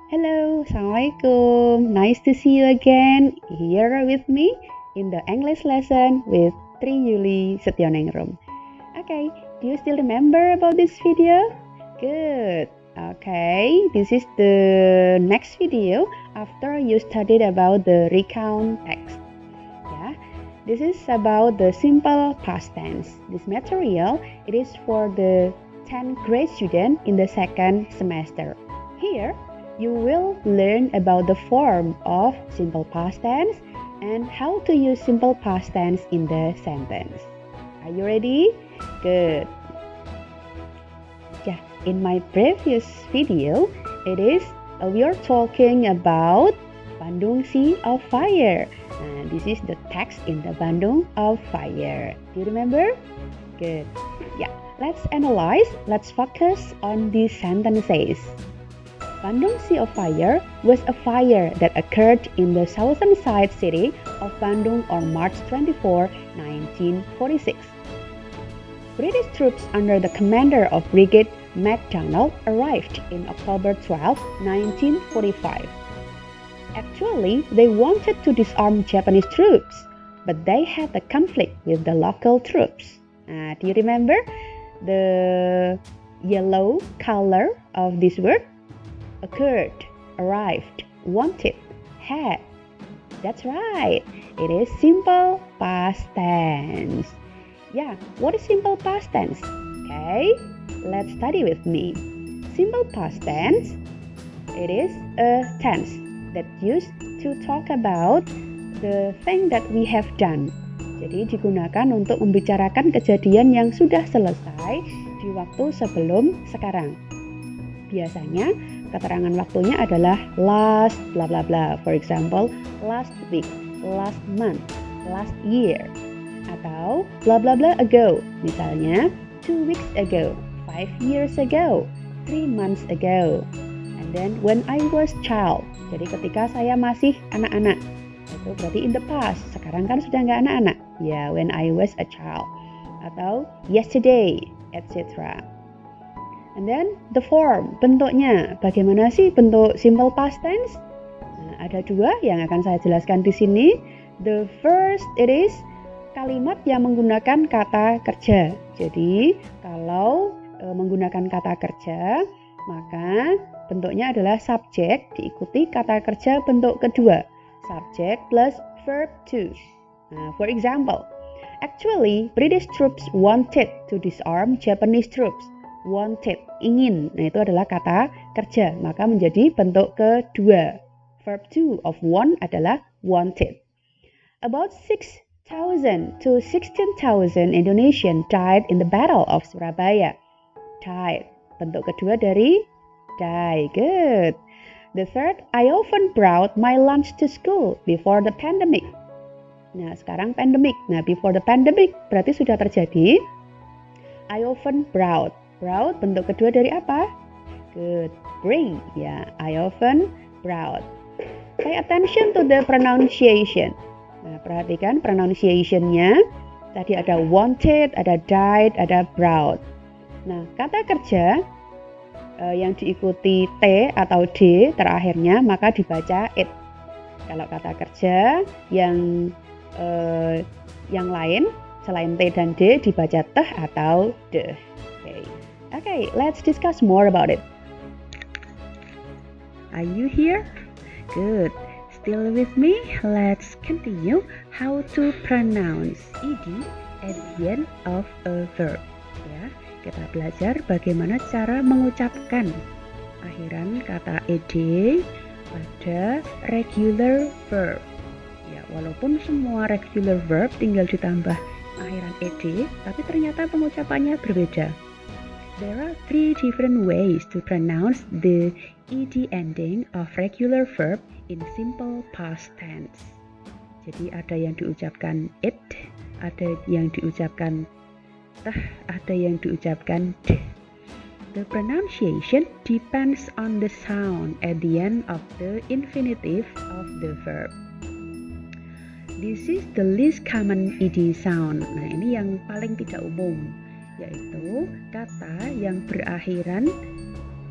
Hello, Assalamualaikum. Nice to see you again here with me in the English lesson with Tri Yuli Setioningrum. Okay, do you still remember about this video? Good. Okay, this is the next video after you studied about the recount text. Yeah, this is about the simple past tense. This material, it is for the 10th grade student in the second semester. Here, you will learn about the form of simple past tense and how to use simple past tense in the sentence. Are you ready? Good. Yeah, in my previous video, we are talking about Bandung Sea of Fire. This is the text in the Bandung of Fire. Do you remember? Good. Yeah, let's analyze. Let's focus on these sentences. Bandung Sea of Fire was a fire that occurred in the southern side city of Bandung on March 24, 1946. British troops under the commander of Brigade MacDonald arrived in October 12, 1945. Actually, they wanted to disarm Japanese troops, but they had a conflict with the local troops. Do you remember the yellow color of this word? Occurred, arrived, wanted, had. That's right. It is simple past tense. Yeah, what is simple past tense? Okay, let's study with me. Simple past tense, it is a tense that used to talk about the thing that we have done. Jadi digunakan untuk membicarakan kejadian yang sudah selesai di waktu sebelum sekarang. Biasanya keterangan waktunya adalah last bla bla bla. For example, last week, last month, last year. Atau bla bla bla ago. Misalnya 2 weeks ago, 5 years ago, 3 months ago. And then when I was child. Jadi ketika saya masih anak-anak. Itu berarti in the past. Sekarang kan sudah nggak anak-anak. Ya, when I was a child. Atau yesterday, etc. And then the form, bentuknya. Bagaimana sih bentuk simple past tense? Nah, ada dua yang akan saya jelaskan di sini. The first, it is kalimat yang menggunakan kata kerja. Jadi, kalau menggunakan kata kerja, maka bentuknya adalah subjek diikuti kata kerja bentuk kedua. Subject plus verb to. Nah, for example, actually, British troops wanted to disarm Japanese troops. Wanted, ingin. Nah, itu adalah kata kerja. Maka menjadi bentuk kedua. Verb to of want adalah wanted. About 6,000 to 16,000 Indonesians died in the Battle of Surabaya. Died. Bentuk kedua dari die. Good. The third, I often brought my lunch to school before the pandemic. Nah, sekarang pandemic. Nah, before the pandemic berarti sudah terjadi. I often brought. Brought bentuk kedua dari apa? Good. Bring. Ya, I often brought. Pay attention to the pronunciation. Nah, perhatikan pronunciation-nya. Tadi ada wanted, ada died, ada brought. Nah, kata kerja yang diikuti T atau D terakhirnya, maka dibaca it. Kalau kata kerja yang lain, selain T dan D, dibaca teh atau de. Okay, let's discuss more about it. Are you here? Good. Still with me? Let's continue how to pronounce ed at the end of a verb. Ya, kita belajar bagaimana cara mengucapkan akhiran kata ed pada regular verb. Ya, walaupun semua regular verb tinggal ditambah akhiran ed, tapi ternyata pengucapannya berbeda. There are 3 different ways to pronounce the ed ending of regular verb in simple past tense. Jadi ada yang diucapkan it, ada yang diucapkan teh, ada yang diucapkan d. The pronunciation depends on the sound at the end of the infinitive of the verb. This is the least common ed sound. Nah, ini yang paling tidak umum, yaitu kata yang berakhiran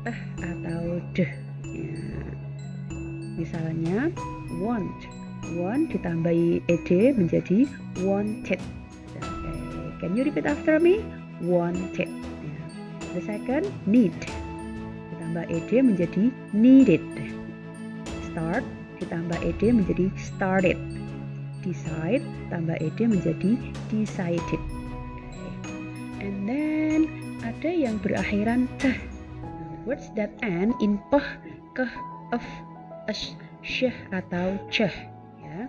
teh atau deh. Ya. Misalnya want. Want ditambahi ed menjadi wanted. Okay. Can you repeat after me? Wanted. Yeah. The second, need. Ditambah ed menjadi needed. Start ditambah ed menjadi started. Decide tambah ed menjadi decided. Okay. And then ada yang berakhiran teh. Words that end in peh, keh, ef, esh, syeh atau ceh. Ya,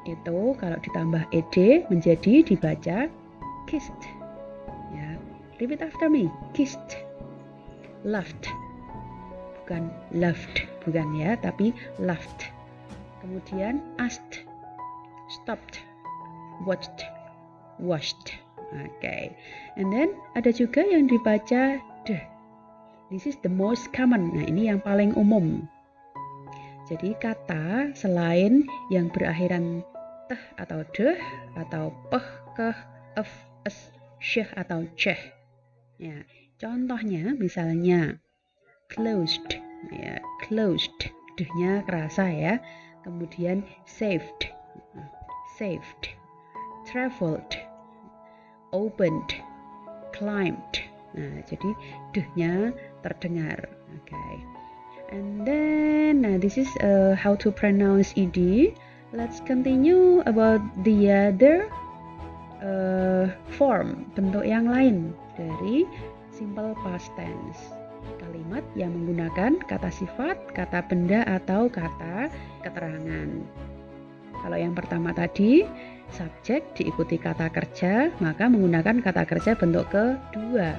itu kalau ditambah ed menjadi dibaca kissed. Ya, repeat after me. Kissed. Loved. Bukan loved, bukan ya, tapi loved. Kemudian asked, stopped, watched, washed. Okay. And then ada juga yang dibaca deh. This is the most common. Nah, ini yang paling umum. Jadi kata selain yang berakhiran teh atau deh atau peh, keh, ef, es, syeh atau ceh. Ya, contohnya misalnya closed. Ya, closed. Dehnya kerasa ya. Kemudian saved. Saved. Traveled. Opened. Climbed. Nah, jadi dehnya terdengar. Okay. And then this is how to pronounce ed. Let's continue about the other form, bentuk yang lain dari simple past tense. Kalimat yang menggunakan kata sifat, kata benda atau kata keterangan. Kalau yang pertama tadi subjek diikuti kata kerja, maka menggunakan kata kerja bentuk kedua.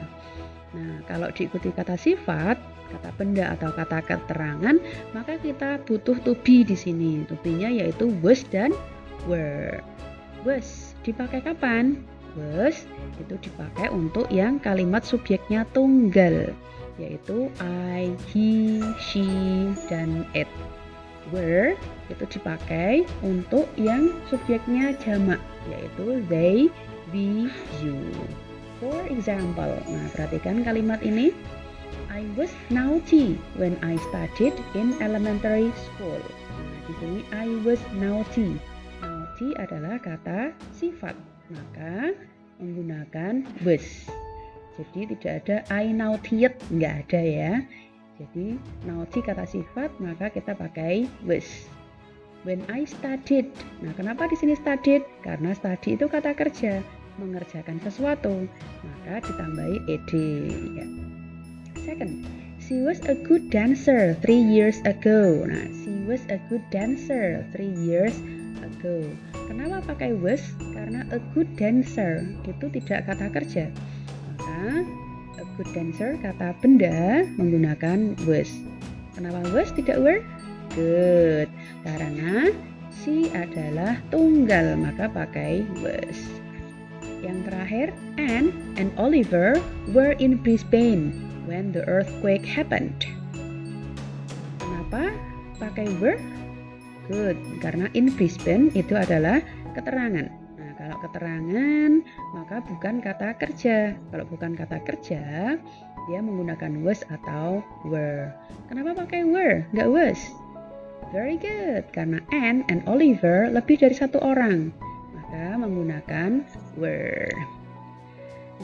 Nah, kalau diikuti kata sifat, kata benda atau kata keterangan, maka kita butuh to be di sini. To be-nya yaitu was dan were. Was dipakai kapan? Was itu dipakai untuk yang kalimat subjeknya tunggal, yaitu I, he, she, dan it. Were itu dipakai untuk yang subjeknya jamak, yaitu they, we, you. For example, nah perhatikan kalimat ini. I was naughty when I studied in elementary school. Nah, di sini I was naughty. Naughty adalah kata sifat, maka menggunakan was. Jadi tidak ada I naughtied, nggak ada ya. Jadi naughty kata sifat, maka kita pakai was. When I studied. Nah, kenapa di sini studied? Karena study itu kata kerja, mengerjakan sesuatu, maka ditambahi ed. Ya. Second, she was a good dancer 3 years ago. Nah, she was a good dancer 3 years ago. Kenapa pakai was? Karena a good dancer itu tidak kata kerja, maka a good dancer kata benda menggunakan was. Kenapa was tidak were? Good, karena she adalah tunggal, maka pakai was. Yang terakhir, Anne and Oliver were in Brisbane when the earthquake happened. Kenapa pakai were? Good, karena in Brisbane itu adalah keterangan. Nah, kalau keterangan maka bukan kata kerja. Kalau bukan kata kerja, dia menggunakan was atau were. Kenapa pakai were, nggak was? Very good, karena Anne and Oliver lebih dari satu orang, maka menggunakan were.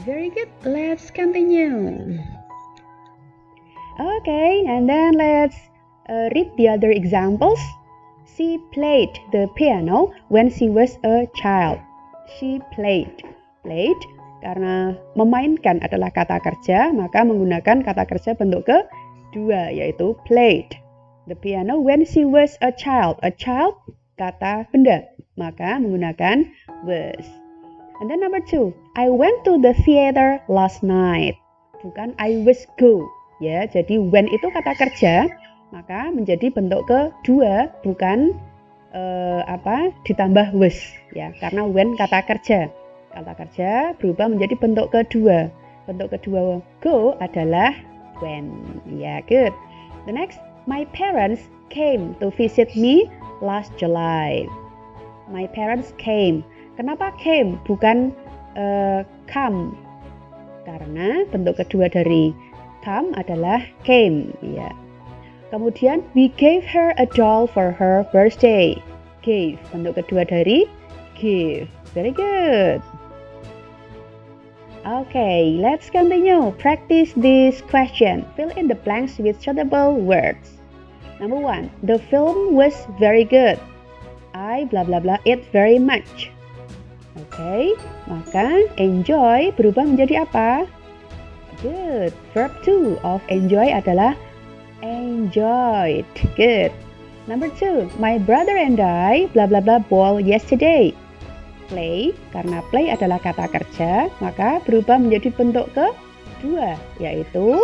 Very good, let's continue. Okay, and then let's read the other examples. She played the piano when she was a child. She played. Played karena memainkan adalah kata kerja, maka menggunakan kata kerja bentuk kedua, yaitu played the piano when she was a child. A child kata benda, maka menggunakan was. And then number 2, I went to the theater last night. Bukan I was go. Ya, jadi when itu kata kerja, maka menjadi bentuk kedua, bukan ditambah was, ya, karena when kata kerja. Kata kerja berubah menjadi bentuk kedua. Bentuk kedua go adalah when. Ya, good. The next, my parents came to visit me last July. My parents came. Kenapa came bukan come? Karena bentuk kedua dari come adalah came, ya. Kemudian, we gave her a doll for her birthday. Gave, bentuk kedua dari give. Very good. Okay, let's continue. Practice this question. Fill in the blanks with suitable words. Number 1. The film was very good. I blah blah blah it very much. Okay, maka enjoy berubah menjadi apa? Good. Verb 2 of enjoy adalah enjoyed. Good. Number 2. My brother and I blah blah blah ball yesterday. Play, karena play adalah kata kerja, maka berubah menjadi bentuk kedua, yaitu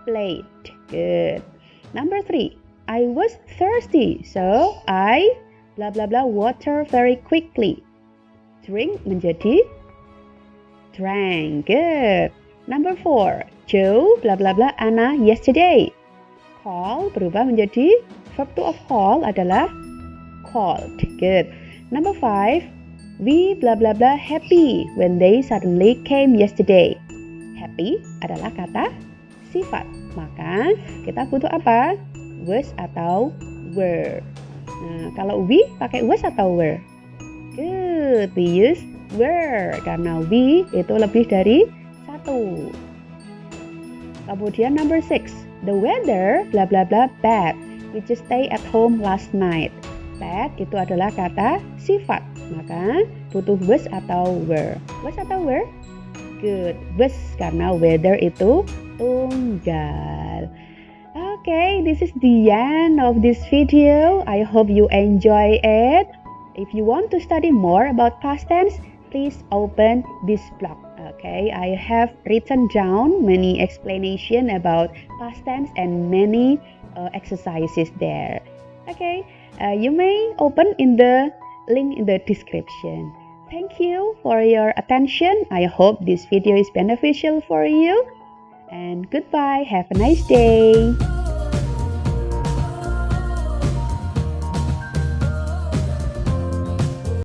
played. Good. Number 3. I was thirsty, so I blah blah blah water very quickly. Drink menjadi drank. Good. Number 4. Joe blah blah blah Anna yesterday. Call berubah menjadi verb to of call adalah called. Good. Number 5. We blah blah blah happy when they suddenly came yesterday. Happy adalah kata sifat. Maka kita butuh apa? Was atau were. Nah, kalau we pakai was atau were? Good. We use were karena we itu lebih dari satu. Kemudian number 6. The weather blah blah blah bad. We just stay at home last night. Bad itu adalah kata sifat. Maka butuh was atau were. Was atau were? Good. Was karena weather itu tunggal. Okay, this is the end of this video. I hope you enjoy it. If you want to study more about past tense, please open this blog. Okay, I have written down many explanation about past tense and many exercises there. Okay, you may open in the link in the description. Thank you for your attention. I hope this video is beneficial for you. And goodbye. Have a nice day.